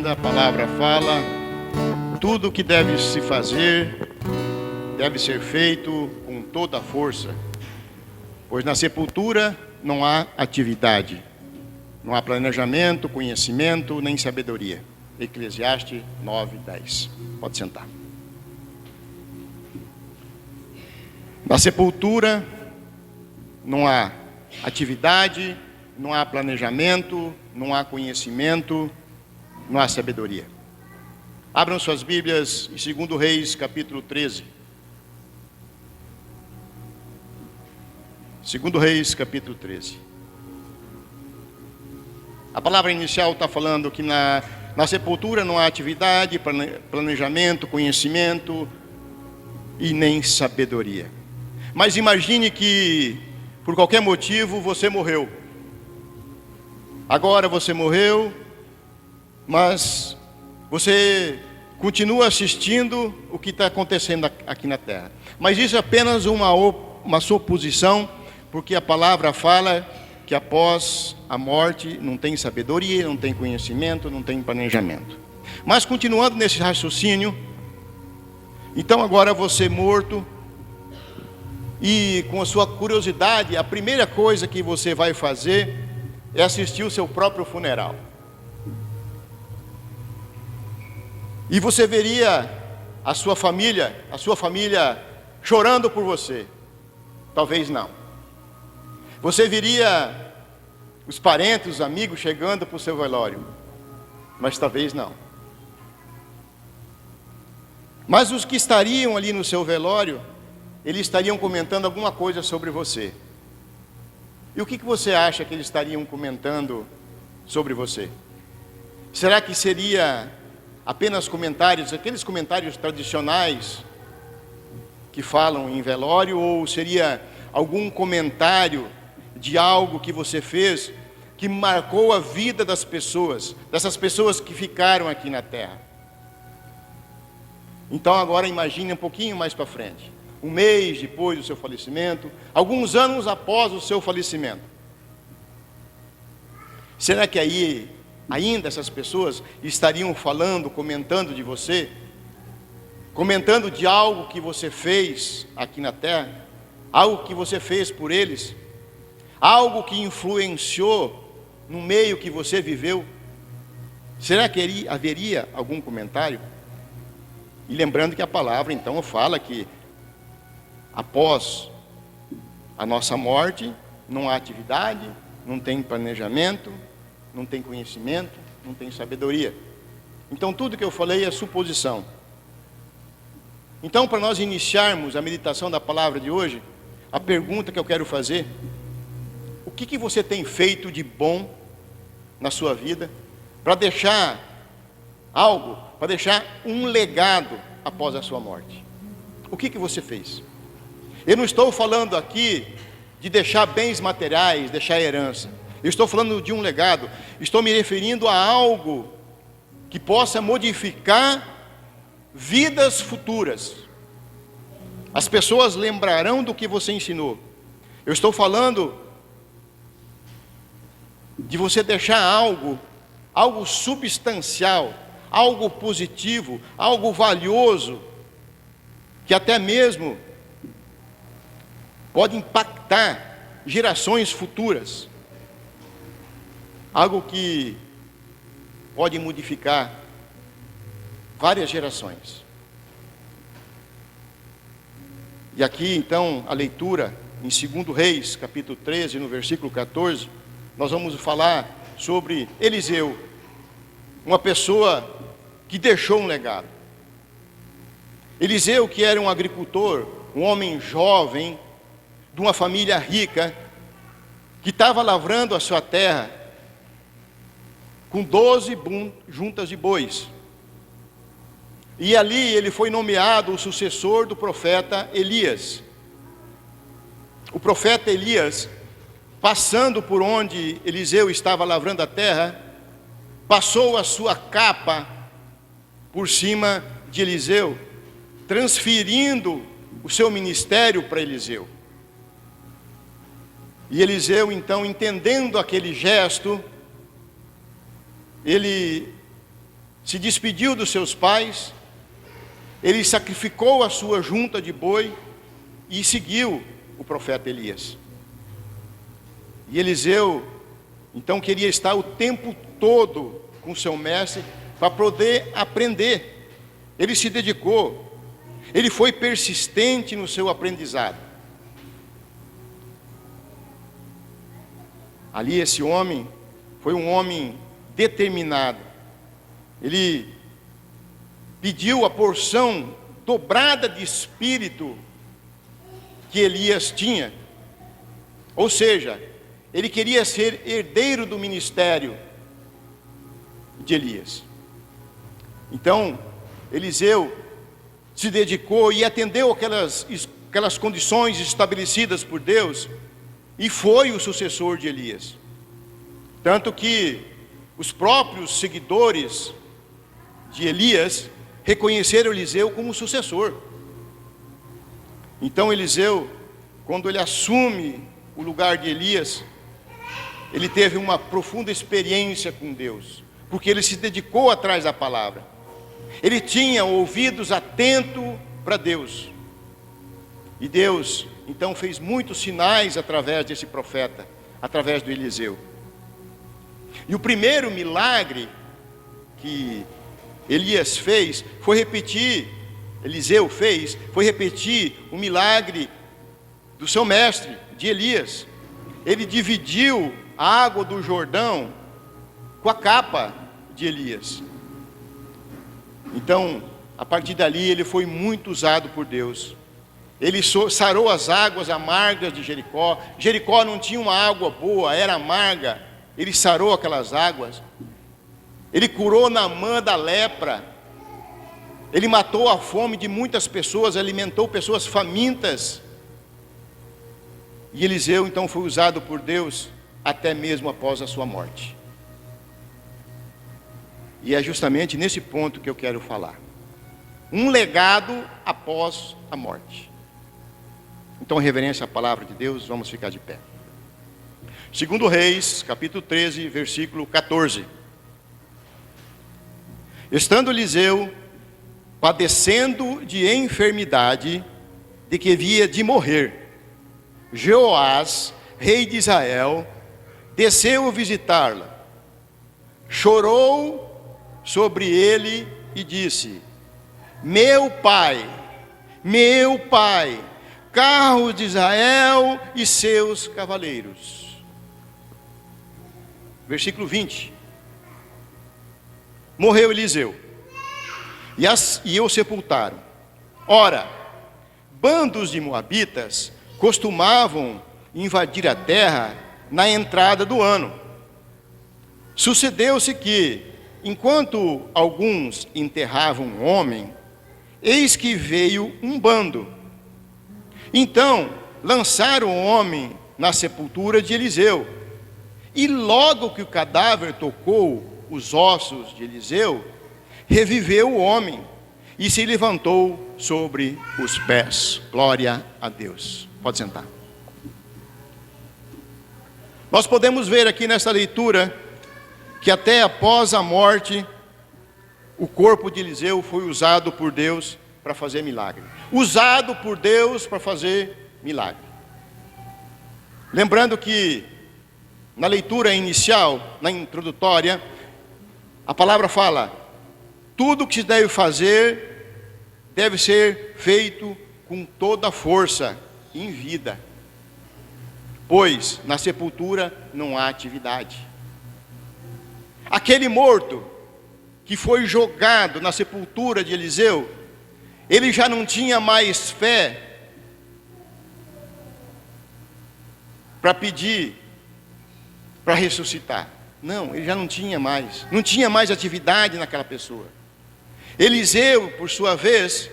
Escritura, a palavra fala, tudo o que deve se fazer, deve ser feito com toda a força, pois na sepultura não há atividade, não há planejamento, conhecimento, nem sabedoria. Eclesiastes 9:10. Pode sentar. Na sepultura não há atividade, não há planejamento, não há conhecimento, não há sabedoria. Abram suas Bíblias em 2 Reis, capítulo 13. 2 Reis, capítulo 13. A palavra inicial está falando que na sepultura não há atividade, planejamento, conhecimento e nem sabedoria. Mas imagine que, por qualquer motivo, você morreu. Agora você morreu, mas você continua assistindo o que está acontecendo aqui na terra. Mas isso é apenas uma suposição, porque a palavra fala que após a morte não tem sabedoria, não tem conhecimento, não tem planejamento. Mas continuando nesse raciocínio, então agora você morto, e com a sua curiosidade, a primeira coisa que você vai fazer é assistir o seu próprio funeral. E você veria a sua família chorando por você. Talvez não. Você veria os parentes, os amigos chegando para o seu velório. Mas talvez não. Mas os que estariam ali no seu velório, eles estariam comentando alguma coisa sobre você. E o que você acha que eles estariam comentando sobre você? Será que seria apenas comentários, aqueles comentários tradicionais que falam em velório, ou seria algum comentário de algo que você fez que marcou a vida das pessoas, dessas pessoas que ficaram aqui na terra? Então agora imagine um pouquinho mais para frente. Um mês depois do seu falecimento, alguns anos após o seu falecimento. Será que aí ainda essas pessoas estariam falando, comentando de você? Comentando de algo que você fez aqui na terra? Algo que você fez por eles? Algo que influenciou no meio que você viveu? Será que haveria algum comentário? E lembrando que a palavra então fala que após a nossa morte, não há atividade, não tem planejamento, não tem conhecimento, não tem sabedoria. Então tudo que eu falei é suposição. Então, para nós iniciarmos a meditação da palavra de hoje, a pergunta que eu quero fazer: o que você tem feito de bom na sua vida para deixar algo, para deixar um legado após a sua morte? O que você fez? Eu não estou falando aqui de deixar bens materiais, deixar herança. Eu estou falando de um legado. Estou me referindo a algo que possa modificar vidas futuras. As pessoas lembrarão do que você ensinou. Eu estou falando de você deixar algo substancial, algo positivo, algo valioso, que até mesmo pode impactar gerações futuras. Algo que pode modificar várias gerações. E aqui então a leitura em 2 Reis, capítulo 13, no versículo 14, nós vamos falar sobre Eliseu, uma pessoa que deixou um legado. Eliseu, que era um agricultor, um homem jovem, de uma família rica, que estava lavrando a sua terra com 12 juntas de bois. E ali ele foi nomeado o sucessor do profeta Elias. O profeta Elias, passando por onde Eliseu estava lavrando a terra, passou a sua capa por cima de Eliseu, transferindo o seu ministério para Eliseu. E Eliseu, então, entendendo aquele gesto, ele se despediu dos seus pais, ele sacrificou a sua junta de boi e seguiu o profeta Elias. E Eliseu, então, queria estar o tempo todo com seu mestre para poder aprender. Ele se dedicou, ele foi persistente no seu aprendizado. Ali esse homem foi um homem determinado. Ele pediu a porção dobrada de espírito que Elias tinha. Ou seja, ele queria ser herdeiro do ministério de Elias. Então, Eliseu se dedicou e atendeu aquelas condições estabelecidas por Deus, e foi o sucessor de Elias. Tanto que os próprios seguidores de Elias reconheceram Eliseu como sucessor. Então Eliseu, quando ele assume o lugar de Elias, ele teve uma profunda experiência com Deus, porque ele se dedicou atrás da palavra. Ele tinha ouvidos atentos para Deus. E Deus, então, fez muitos sinais através desse profeta, através do Eliseu. E o primeiro milagre que Eliseu fez foi repetir o milagre do seu mestre, de Elias. Ele dividiu a água do Jordão com a capa de Elias. Então, a partir dali, ele foi muito usado por Deus. Ele sarou as águas amargas de Jericó. Jericó não tinha uma água boa, era amarga. Ele sarou aquelas águas. Ele curou Naamã da lepra. Ele matou a fome de muitas pessoas, alimentou pessoas famintas. E Eliseu então foi usado por Deus até mesmo após a sua morte. E é justamente nesse ponto que eu quero falar. Um legado após a morte. Então, em reverência à palavra de Deus, vamos ficar de pé. 2 Reis, capítulo 13, versículo 14. Estando Eliseu padecendo de enfermidade, de que havia de morrer, Jeoás, rei de Israel, desceu visitá-la, chorou sobre ele e disse: meu pai, carros de Israel e seus cavaleiros. Versículo 20. Morreu Eliseu, e o sepultaram. Ora, bandos de moabitas costumavam invadir a terra na entrada do ano. Sucedeu-se que, enquanto alguns enterravam um homem, eis que veio um bando. Então lançaram o homem na sepultura de Eliseu. E logo que o cadáver tocou os ossos de Eliseu, reviveu o homem e se levantou sobre os pés. Glória a Deus. Pode sentar. Nós podemos ver aqui nessa leitura que até após a morte, o corpo de Eliseu foi usado por Deus para fazer milagre. Usado por Deus para fazer milagre. Lembrando que na leitura inicial, na introdutória, a palavra fala: tudo o que se deve fazer deve ser feito com toda a força em vida, pois na sepultura não há atividade. Aquele morto que foi jogado na sepultura de Eliseu, ele já não tinha mais fé para pedir para ressuscitar. Não, ele já não tinha mais atividade naquela pessoa. Eliseu, por sua vez,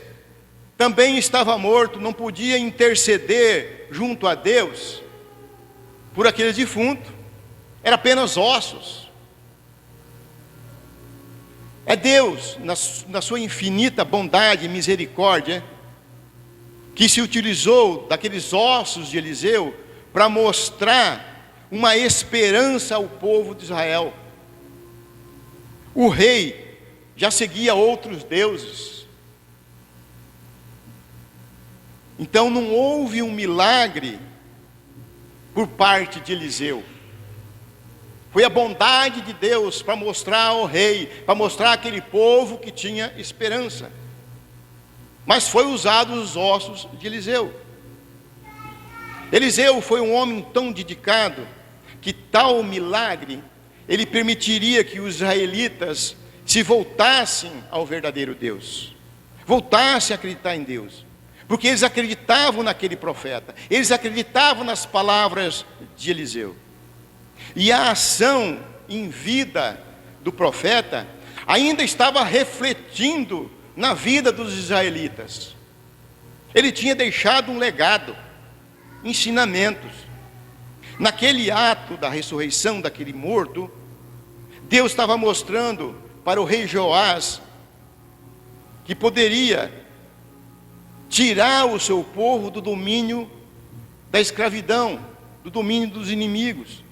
também estava morto, não podia interceder junto a Deus por aquele defunto, era apenas ossos. É Deus, na sua infinita bondade e misericórdia, que se utilizou daqueles ossos de Eliseu para mostrar uma esperança ao povo de Israel. O rei já seguia outros deuses. Então não houve um milagre por parte de Eliseu. Foi a bondade de Deus para mostrar ao rei, para mostrar àquele povo que tinha esperança. Mas foi usado os ossos de Eliseu. Eliseu foi um homem tão dedicado que tal milagre ele permitiria que os israelitas se voltassem ao verdadeiro Deus, voltassem a acreditar em Deus, porque eles acreditavam naquele profeta, eles acreditavam nas palavras de Eliseu. E a ação em vida do profeta ainda estava refletindo na vida dos israelitas. Ele tinha deixado um legado, ensinamentos. Naquele ato da ressurreição daquele morto, Deus estava mostrando para o rei Joás que poderia tirar o seu povo do domínio da escravidão, do domínio dos inimigos.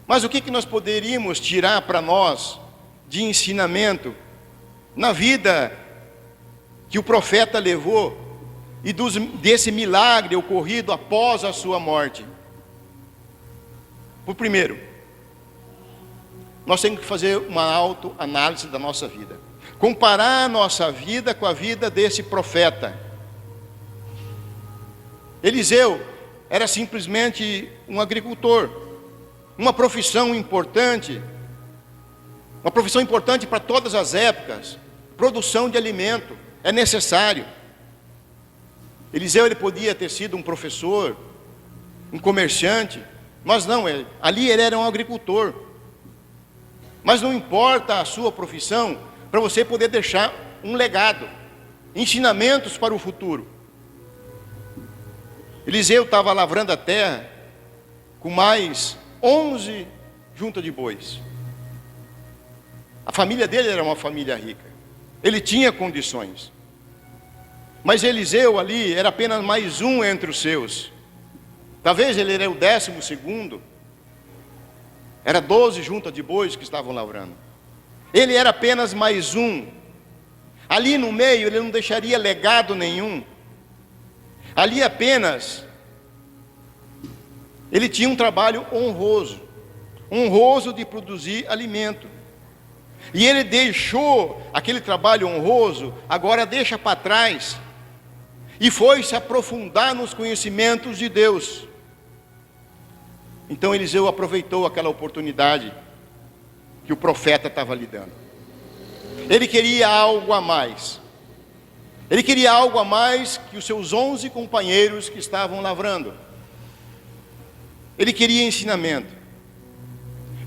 Mas o que nós poderíamos tirar para nós de ensinamento na vida que o profeta levou e desse milagre ocorrido após a sua morte? Por primeiro, nós temos que fazer uma autoanálise da nossa vida, comparar a nossa vida com a vida desse profeta. Eliseu era simplesmente um agricultor, uma profissão importante para todas as épocas. Produção de alimento é necessário. Eliseu ele podia ter sido um professor, um comerciante, mas não, ali ele era um agricultor. Mas não importa a sua profissão, para você poder deixar um legado, ensinamentos para o futuro. Eliseu estava lavrando a terra com mais 11 juntas de bois. A família dele era uma família rica, ele tinha condições. Mas Eliseu ali era apenas mais um entre os seus. Talvez ele era o 12º. Era 12 juntas de bois que estavam lavrando. Ele era apenas mais um. Ali no meio ele não deixaria legado nenhum. Ali apenas ele tinha um trabalho honroso de produzir alimento. E ele deixou aquele trabalho honroso, agora deixa para trás, e foi se aprofundar nos conhecimentos de Deus. Então Eliseu aproveitou aquela oportunidade que o profeta estava lhe dando. Ele queria algo a mais. Ele queria algo a mais que os seus 11 companheiros que estavam lavrando. Ele queria ensinamento.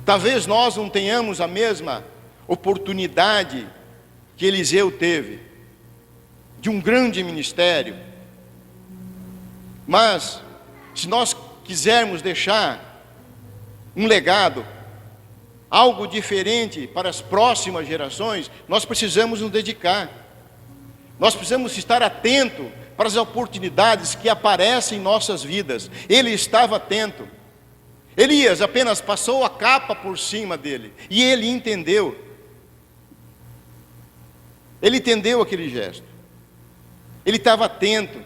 Talvez nós não tenhamos a mesma oportunidade que Eliseu teve, de um grande ministério. Mas, se nós quisermos deixar um legado, algo diferente para as próximas gerações, nós precisamos nos dedicar. Nós precisamos estar atentos para as oportunidades que aparecem em nossas vidas. Ele estava atento. Elias apenas passou a capa por cima dele, e ele entendeu. Ele entendeu aquele gesto. Ele estava atento.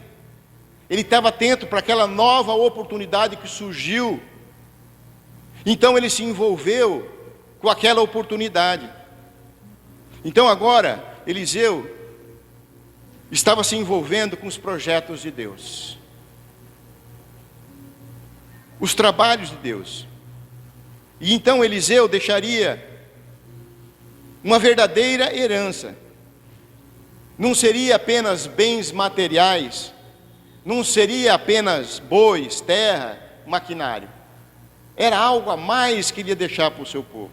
Ele estava atento para aquela nova oportunidade que surgiu. Então ele se envolveu com aquela oportunidade. Então agora, Eliseu estava se envolvendo com os projetos de Deus, os trabalhos de Deus. E então Eliseu deixaria uma verdadeira herança. Não seria apenas bens materiais, não seria apenas bois, terra, maquinário. Era algo a mais que ele ia deixar para o seu povo.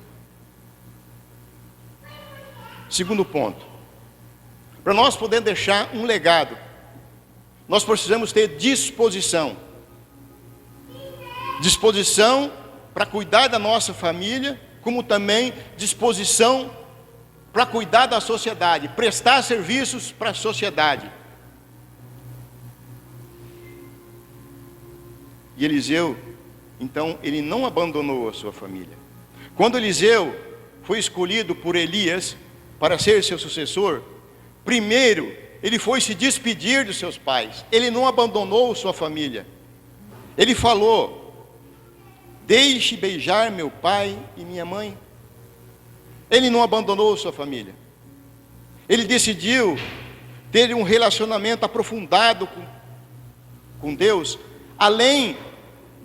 Segundo ponto, para nós podermos deixar um legado, nós precisamos ter disposição. Disposição para cuidar da nossa família, como também disposição para cuidar da sociedade, prestar serviços para a sociedade. E Eliseu, então, ele não abandonou a sua família. Quando Eliseu foi escolhido por Elias para ser seu sucessor, primeiro, ele foi se despedir dos seus pais. Ele não abandonou sua família. Ele falou: deixe beijar meu pai e minha mãe. Ele não abandonou sua família. Ele decidiu ter um relacionamento aprofundado com Deus, além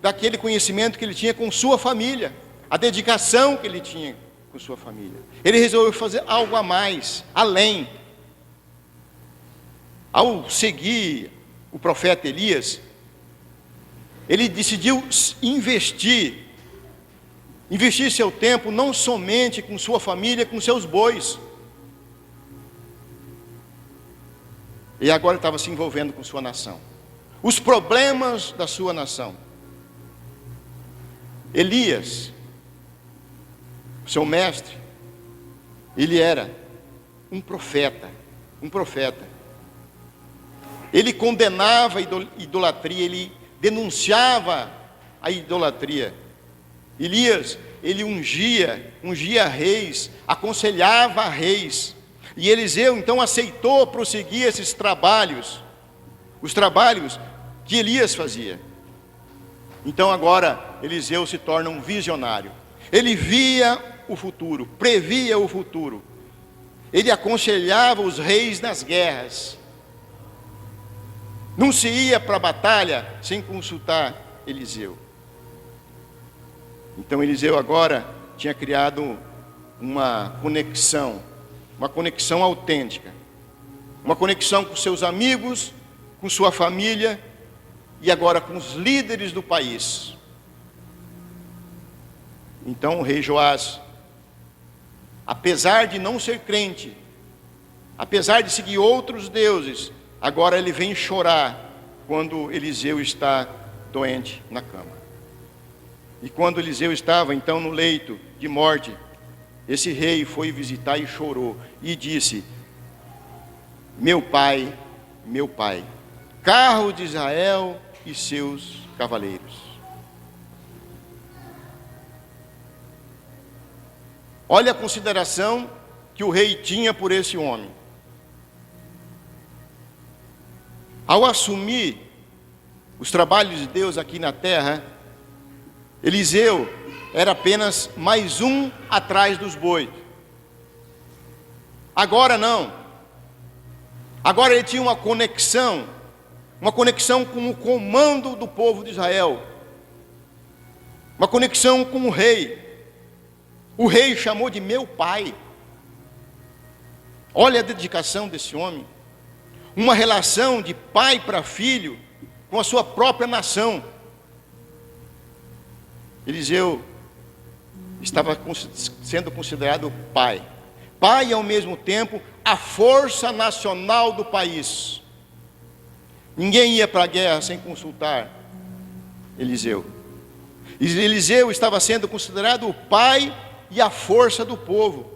daquele conhecimento que ele tinha com sua família, a dedicação que ele tinha com sua família. Ele resolveu fazer algo a mais, além. Ao seguir o profeta Elias, ele decidiu investir seu tempo não somente com sua família, com seus bois. E agora ele estava se envolvendo com sua nação, os problemas da sua nação. Elias, seu mestre, ele era um profeta. Ele condenava a idolatria, ele denunciava a idolatria. Elias, ele ungia reis, aconselhava reis. E Eliseu então aceitou prosseguir esses trabalhos, os trabalhos que Elias fazia. Então agora Eliseu se torna um visionário. Ele via o futuro, previa o futuro. Ele aconselhava os reis nas guerras. Não se ia para a batalha sem consultar Eliseu. Então Eliseu agora tinha criado uma conexão autêntica, uma conexão com seus amigos, com sua família e agora com os líderes do país. Então o rei Joás, apesar de não ser crente, apesar de seguir outros deuses, agora ele vem chorar quando Eliseu está doente na cama. E quando Eliseu estava então no leito de morte, esse rei foi visitar e chorou e disse: meu pai, carro de Israel e seus cavaleiros. Olha a consideração que o rei tinha por esse homem. Ao assumir os trabalhos de Deus aqui na terra, Eliseu era apenas mais um atrás dos bois. Agora não. Agora ele tinha uma conexão com o comando do povo de Israel, uma conexão com o rei. O rei chamou de meu pai. Olha a dedicação desse homem. Uma relação de pai para filho com a sua própria nação. Eliseu estava sendo considerado pai e ao mesmo tempo a força nacional do país. Ninguém ia para a guerra sem consultar Eliseu. Eliseu estava sendo considerado o pai e a força do povo,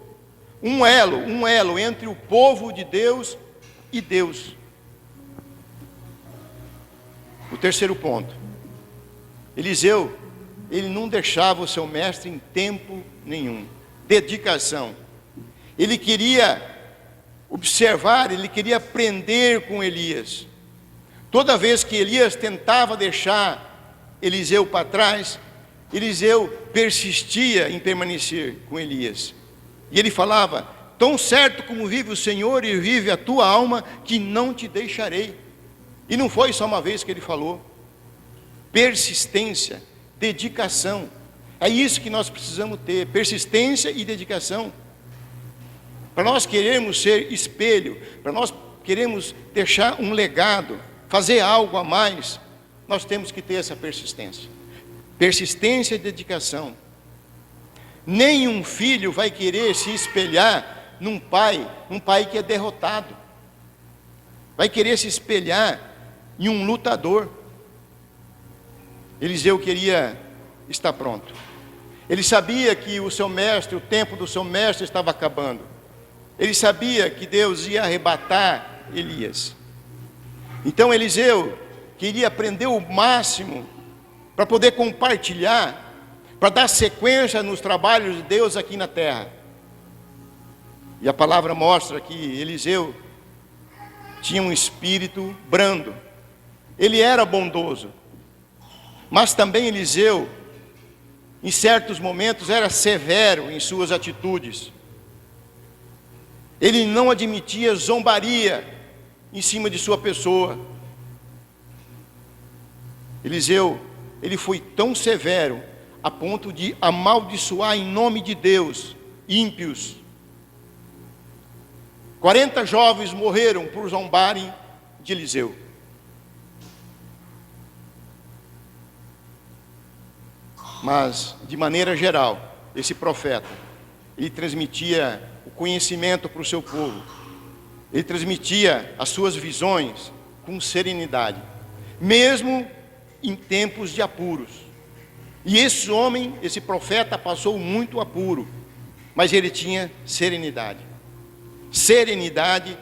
um elo entre o povo de Deus e Deus. O terceiro ponto: Eliseu, ele não deixava o seu mestre em tempo nenhum. Dedicação. Ele queria observar, ele queria aprender com Elias. Toda vez que Elias tentava deixar Eliseu para trás, Eliseu persistia em permanecer com Elias. E ele falava: tão certo como vive o Senhor e vive a tua alma, que não te deixarei. E não foi só uma vez que ele falou. Persistência, dedicação. É isso que nós precisamos ter: persistência e dedicação. Para nós queremos ser espelho, para nós queremos deixar um legado, fazer algo a mais, nós temos que ter essa persistência. Persistência e dedicação. Nenhum filho vai querer se espelhar num pai que é derrotado. Vai querer se espelhar em um lutador. Eliseu queria estar pronto. Ele sabia que o seu mestre, o tempo do seu mestre estava acabando. Ele sabia que Deus ia arrebatar Elias. Então Eliseu queria aprender o máximo para poder compartilhar, para dar sequência nos trabalhos de Deus aqui na terra. E a palavra mostra que Eliseu tinha um espírito brando. Ele era bondoso. Mas também Eliseu, em certos momentos, era severo em suas atitudes. Ele não admitia zombaria em cima de sua pessoa. Eliseu, ele foi tão severo a ponto de amaldiçoar em nome de Deus ímpios. 40 jovens morreram por zombarem de Eliseu. Mas, de maneira geral, esse profeta, ele transmitia o conhecimento para o seu povo. Ele transmitia as suas visões com serenidade, mesmo em tempos de apuros. E esse homem, esse profeta, passou muito apuro, mas ele tinha serenidade. Serenidade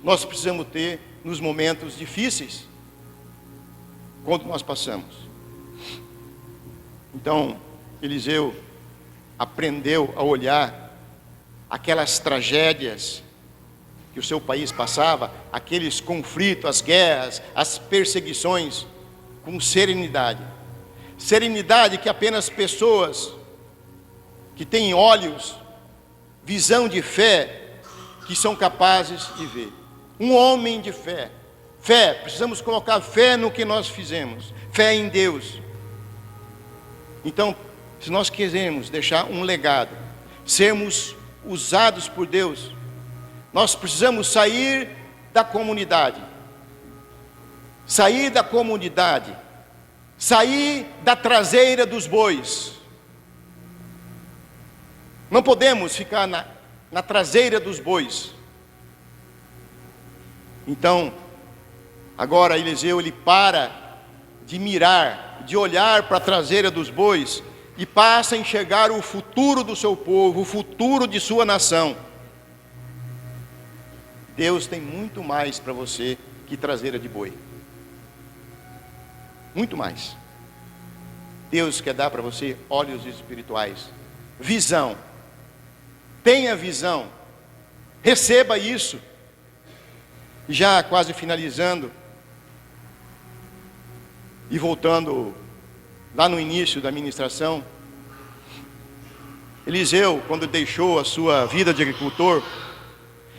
nós precisamos ter nos momentos difíceis, quando nós passamos. Então, Eliseu aprendeu a olhar aquelas tragédias que o seu país passava, aqueles conflitos, as guerras, as perseguições, com serenidade. Serenidade que apenas pessoas que têm olhos, visão de fé, que são capazes de ver. Um homem de fé. Fé, precisamos colocar fé no que nós fizemos. Fé em Deus. Então, se nós quisermos deixar um legado, sermos usados por Deus, nós precisamos sair da comunidade. Sair da comunidade. Sair da traseira dos bois. Não podemos ficar na traseira dos bois. Então, agora Eliseu, ele para de mirar, de olhar para a traseira dos bois e passa a enxergar o futuro do seu povo, o futuro de sua nação. Deus tem muito mais para você que traseira de boi. Muito mais. Deus quer dar para você olhos espirituais, visão. Tenha visão. Receba isso. Já quase finalizando e voltando lá no início da ministração, Eliseu, quando deixou a sua vida de agricultor,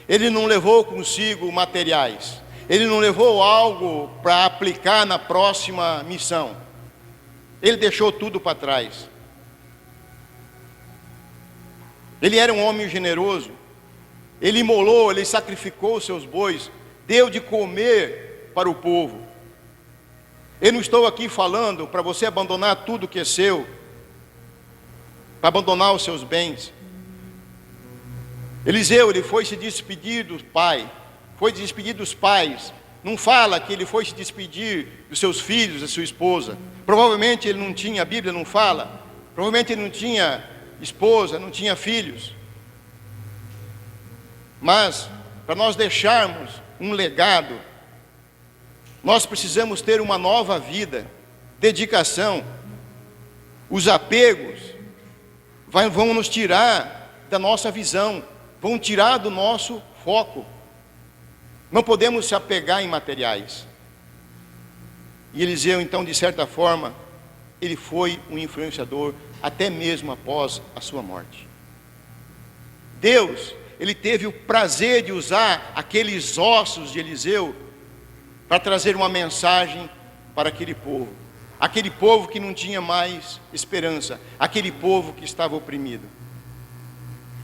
ele não levou consigo materiais, ele não levou algo para aplicar na próxima missão, ele deixou tudo para trás. Ele era um homem generoso, ele imolou, ele sacrificou seus bois, deu de comer para o povo. Eu não estou aqui falando para você abandonar tudo que é seu, para abandonar os seus bens. Eliseu, ele foi se despedir do pai, foi se despedir dos pais. Não fala que ele foi se despedir dos seus filhos, da sua esposa. Provavelmente ele não tinha, a Bíblia não fala, provavelmente ele não tinha esposa, não tinha filhos. Mas, para nós deixarmos um legado, nós precisamos ter uma nova vida, dedicação. Os apegos vão nos tirar da nossa visão, vão tirar do nosso foco. Não podemos se apegar em materiais. E Eliseu, então, de certa forma, ele foi um influenciador até mesmo após a sua morte. Deus, ele teve o prazer de usar aqueles ossos de Eliseu para trazer uma mensagem para aquele povo que não tinha mais esperança, aquele povo que estava oprimido.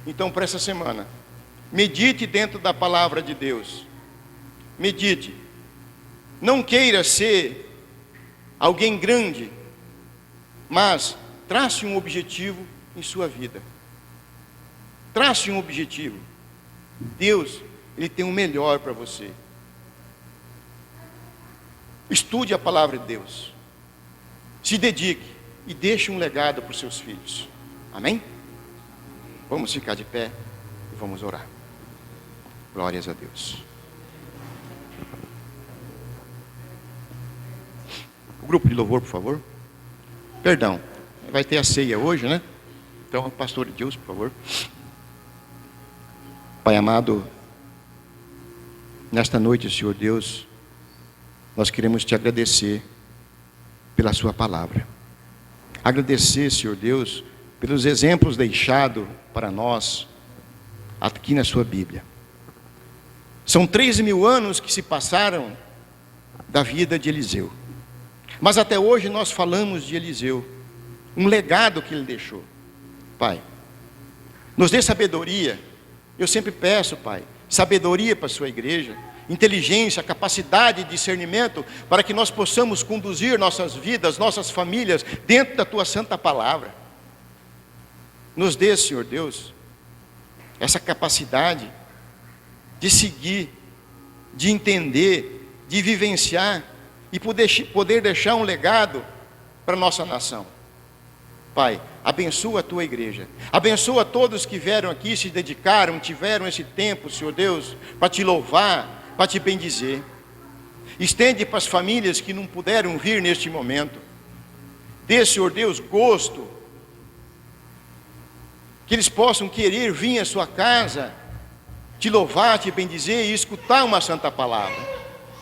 Então, para essa semana, medite dentro da palavra de Deus, medite, não queira ser alguém grande, mas trace um objetivo em sua vida, trace um objetivo. Deus, ele tem o melhor para você. Estude a palavra de Deus, se dedique e deixe um legado para os seus filhos. Amém? Vamos ficar de pé e vamos orar. Glórias a Deus. O grupo de louvor, por favor. Perdão, vai ter a ceia hoje, né? Então, pastor Edilson, por favor. Pai amado, nesta noite, Senhor Deus, nós queremos te agradecer pela sua palavra. Agradecer, Senhor Deus, pelos exemplos deixados para nós aqui na sua Bíblia. São 13.000 anos que se passaram da vida de Eliseu. Mas até hoje nós falamos de Eliseu, um legado que ele deixou. Pai, nos dê sabedoria. Eu sempre peço, Pai, sabedoria para a sua igreja, inteligência, capacidade de discernimento, para que nós possamos conduzir nossas vidas, nossas famílias, dentro da tua santa palavra. Nos dê, Senhor Deus, essa capacidade de seguir, de entender, de vivenciar e poder deixar um legado para a nossa nação. Pai, abençoa a tua igreja, abençoa todos que vieram aqui, se dedicaram, tiveram esse tempo, Senhor Deus, para te louvar, para te bendizer. Estende para as famílias que não puderam vir neste momento. Dê, Senhor Deus, gosto, que eles possam querer vir à sua casa, te louvar, te bendizer e escutar uma santa palavra.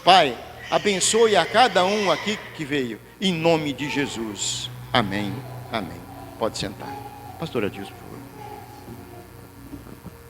Pai, abençoe a cada um aqui que veio, em nome de Jesus. Amém, amém. Pode sentar. Pastor Adilson.